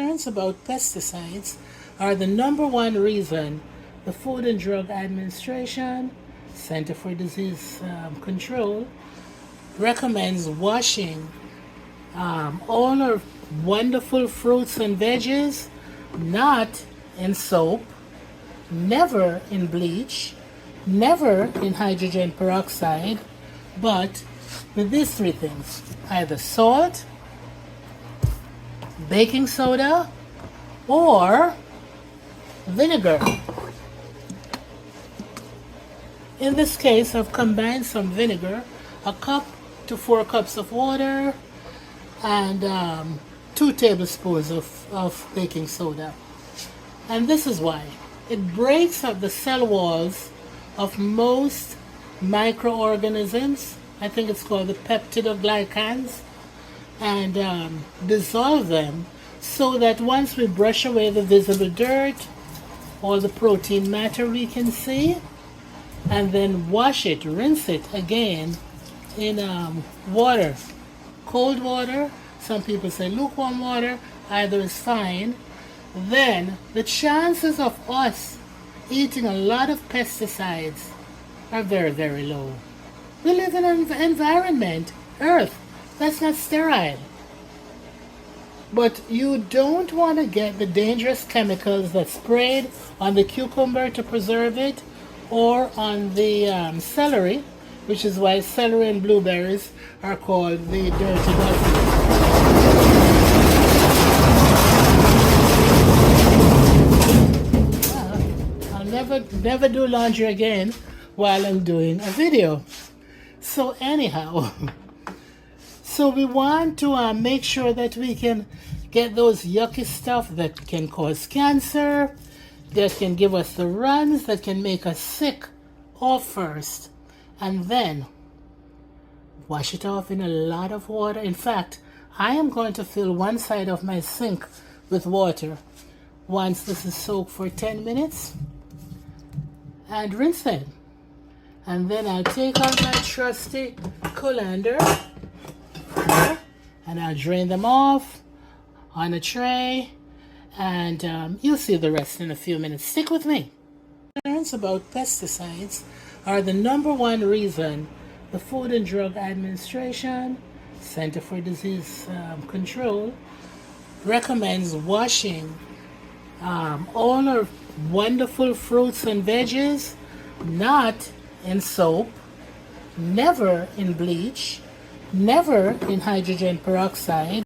Concerns about pesticides are the number one reason the Food and Drug Administration, Center for Disease Control, recommends washing all our wonderful fruits and veggies not in soap, never in bleach, never in hydrogen peroxide, but with these three things: either salt, baking soda, or vinegar. In this case, I've combined some vinegar, a cup to 4 cups of water, and 2 tablespoons of baking soda. And this is why. It breaks up the cell walls of most microorganisms. I think it's called the peptidoglycans, and dissolve them so that once we brush away the visible dirt, all the protein matter we can see, and then wash it, rinse it again in water, cold water. Some people say lukewarm water, either is fine. Then the chances of us eating a lot of pesticides are very, very low. We live in an environment, Earth, that's not sterile. But you don't want to get the dangerous chemicals that's sprayed on the cucumber to preserve it, or on the celery, which is why celery and blueberries are called the dirty dozen. I'll never do laundry again while I'm doing a video. So anyhow, so we want to make sure that we can get those yucky stuff that can cause cancer, that can give us the runs, that can make us sick off first, and then wash it off in a lot of water. In fact, I am going to fill one side of my sink with water once this is soaked for 10 minutes and rinse it. And then I'll take out my trusty colander and I'll drain them off on a tray, and you'll see the rest in a few minutes. Stick with me. Concerns about pesticides are the number one reason the Food and Drug Administration, Center for Disease Control, recommends washing all our wonderful fruits and veggies not in soap, never in bleach, never in hydrogen peroxide,